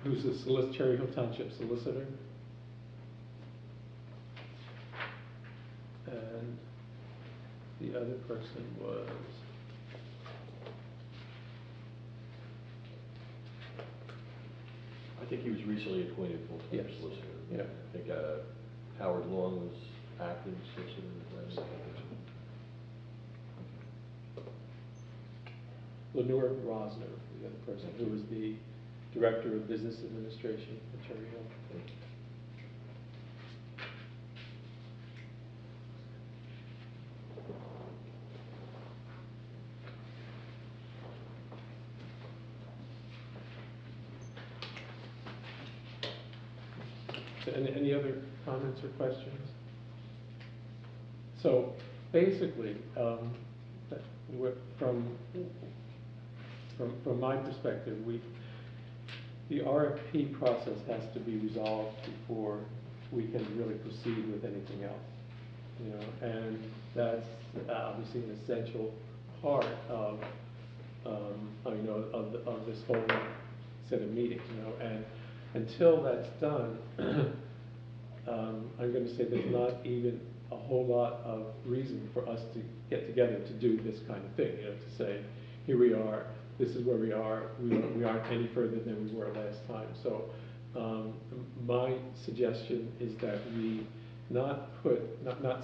who's the Cherry Hill Township solicitor. And the other person was I think he was recently appointed full-time solicitor. Yeah. I think Howard Long was acting solicitor. Lenore Rosner, the other person, who was the Director of Business Administration for Cherry Hill. So any other comments or questions? So basically, from my perspective, the RFP process has to be resolved before we can really proceed with anything else. You know, and that's obviously an essential part of of this whole set of meetings. You know, and until that's done, I'm going to say there's not even a whole lot of reason for us to get together to do this kind of thing. You know, to say, here we are. This is where we are. We aren't any further than we were last time. So my suggestion is that we not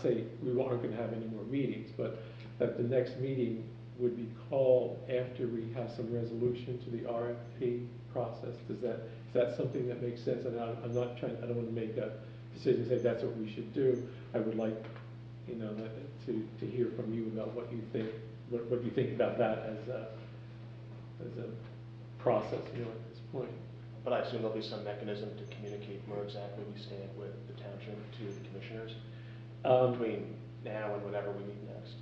say we aren't going to have any more meetings, but that the next meeting would be called after we have some resolution to the RFP process. Is that something that makes sense? And I'm not trying. I don't want to make a decision and say that's what we should do. I would like, you know, to hear from you about what you think. What you think about that as a process, you know, at this point. But I assume there'll be some mechanism to communicate where exactly we stand with the township to the commissioners between now and whenever we meet next.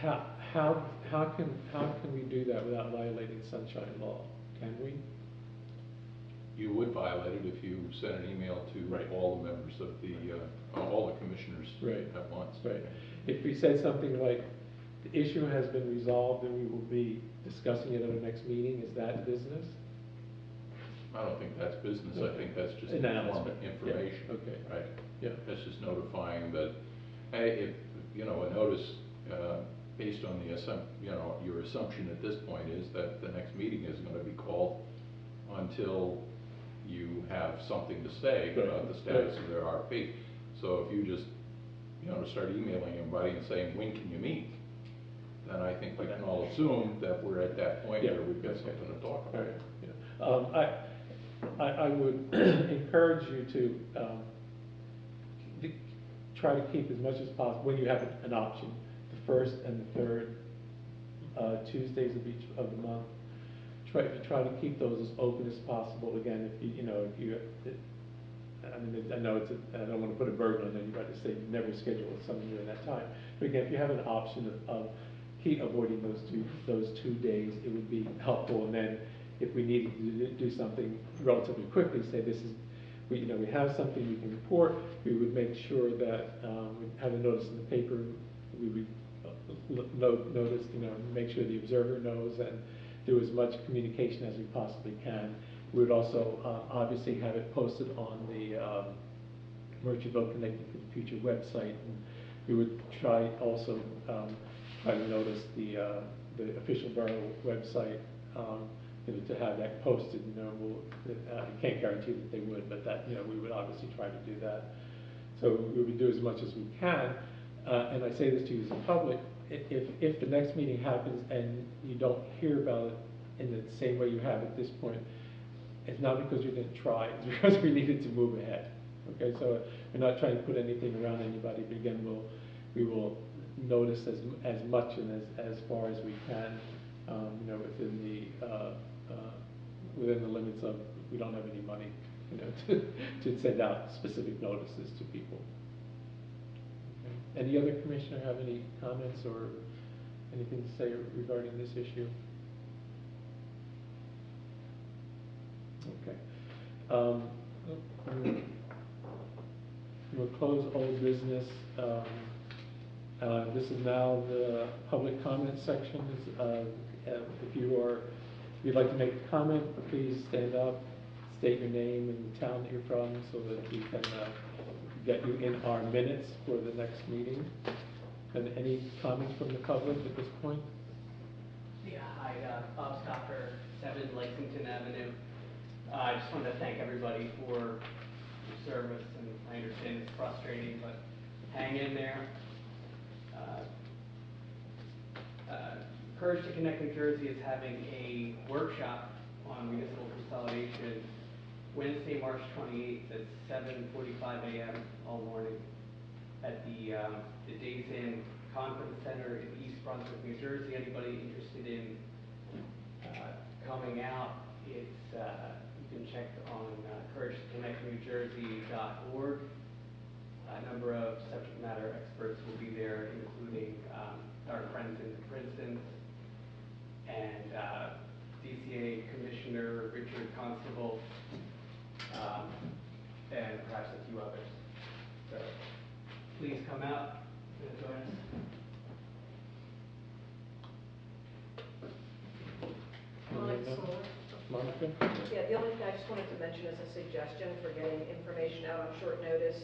How can we do that without violating sunshine law? Can we? You would violate it if you sent an email to all the members of the all the commissioners at once. Right. If we said something like, the issue has been resolved and we will be discussing it at our next meeting, is that business? I don't think that's business. Okay. I think that's just information. Yeah. Okay. Right. Yeah. That's just notifying that, hey, if you know, a notice based on the your assumption at this point is that the next meeting is going to be called until you have something to say about the status of their RFP. So if you just start emailing everybody and saying, when can you meet? Then I think we can all assume that we're at that point where we've got something to talk about. Right. I would encourage you to try to keep as much as possible, when you have an option, the first and the third Tuesdays of each of the month. Try to keep those as open as possible. Again, I know I don't want to put a burden on anybody to say never schedule something during that time. But again, if you have an option of keep avoiding those two days, it would be helpful. And then, if we needed to do something relatively quickly, say we have something we can report. We would make sure that we have a notice in the paper. We would notice, make sure the observer knows and do as much communication as we possibly can. We would also obviously have it posted on the Merchant Vote Connecting to the Future website. And we would try also try to notice the official borough website to have that posted. I can't guarantee that they would, but that we would obviously try to do that. So we would do as much as we can. And I say this to you as a public: if the next meeting happens and you don't hear about it in the same way you have at this point, it's not because you didn't try, it's because we needed to move ahead. Okay, so we're not trying to put anything around anybody, but again, we will notice as much and as far as we can, within the limits of, we don't have any money, to send out specific notices to people. Okay. Any other commissioner have any comments or anything to say regarding this issue? Okay. We'll close old business. This is now the public comment section. If you are If you'd like to make a comment, please stand up, state your name and the town that you're from, so that we can get you in our minutes for the next meeting. And any comments from the public at this point? Yeah, hi, Bob Stocker, 7 Lexington Avenue. I just wanted to thank everybody for your service, and I understand it's frustrating, but hang in there. Courage to Connect New Jersey is having a workshop on municipal consolidation Wednesday, March 28th at 7:45 a.m. all morning at the Days Inn Conference Center in East Brunswick, New Jersey. Anybody interested in coming out, it's you can check on couragetoconnectnewjersey.org. A number of subject matter experts will be there, including our friends in Princeton and DCA Commissioner Richard Constable, and perhaps a few others. So please come out and join us. Monica? Yeah, the only thing I just wanted to mention as a suggestion for getting information out on short notice.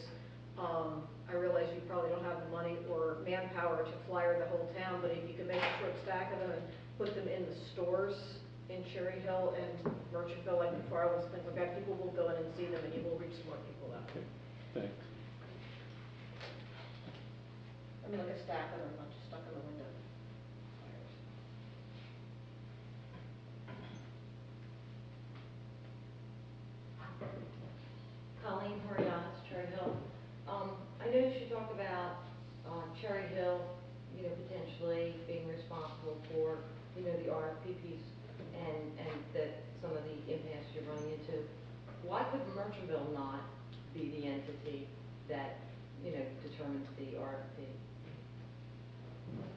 I realize you probably don't have the money or manpower to flyer the whole town, but if you can make a short stack of them and put them in the stores in Cherry Hill and Merchantville, like before I was things like that, people will go in and see them, and you will reach some more people that way. Thanks. I mean, like a stack of them, not just stuck in the window. Colleen Horianis, Cherry Hill. I noticed you talked about Cherry Hill, potentially being responsible for, the RFP piece and that some of the impasse you're running into. Why could Merchantville not be the entity that, determines the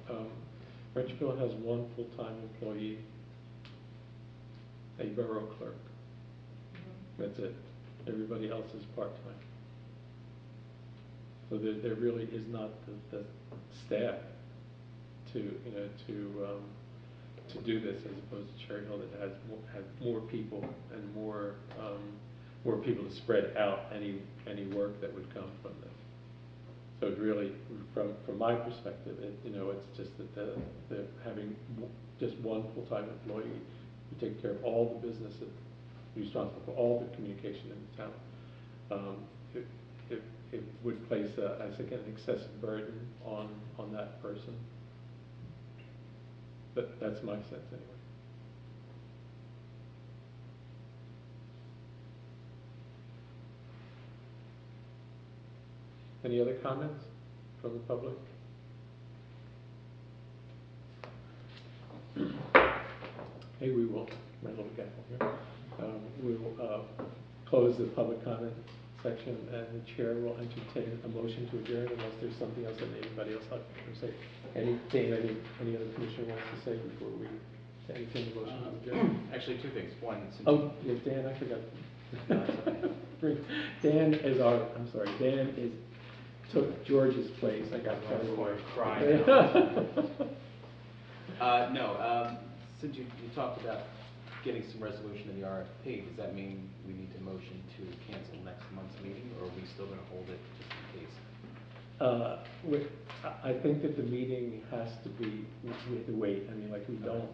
RFP? Merchantville has one full-time employee, a borough clerk. That's it. Everybody else is part-time. So there really is not the staff to do this, as opposed to Cherry Hill that has more people and more people to spread out any work that would come from this. So it really, from my perspective, it's just that they're having just one full-time employee who takes care of all the business, responsible for all the communication in the town. It would place, I think, an excessive burden on that person. But that's my sense anyway. Any other comments from the public? Okay, we will, my little gavel here. We will close the public comment section, and the chair will entertain a motion to adjourn unless there's something else that anybody else like to say. Anything any other commissioner wants to say before we entertain the motion to adjourn? Actually, 2 things. One, since Oh, yeah, Dan, I forgot. Dan is took George's place. I got carried away. Since you talked about getting some resolution in the RFP, does that mean we need to motion to cancel next month's meeting, or are we still going to hold it just in case? I think that the meeting has to be, we have to wait. I mean, like, we don't,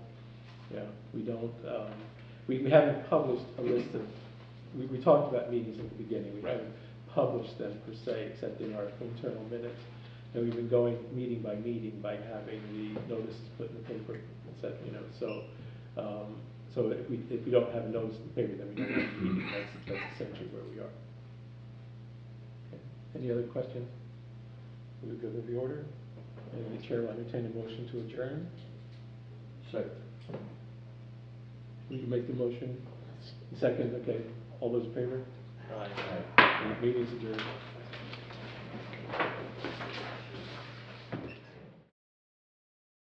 we haven't published a list of, we talked about meetings at the beginning. We haven't published them per se, except in our internal minutes. And we've been going meeting by meeting by having the notices put in the paper, etc. So if we don't have a notice in the paper, then we don't have a meeting. That's essentially where we are. Okay. Any other questions? We'll go to the order. And the chair will entertain a motion to adjourn. Second. Will you make the motion? Second, okay. All those in favor? Aye. Meeting's adjourned.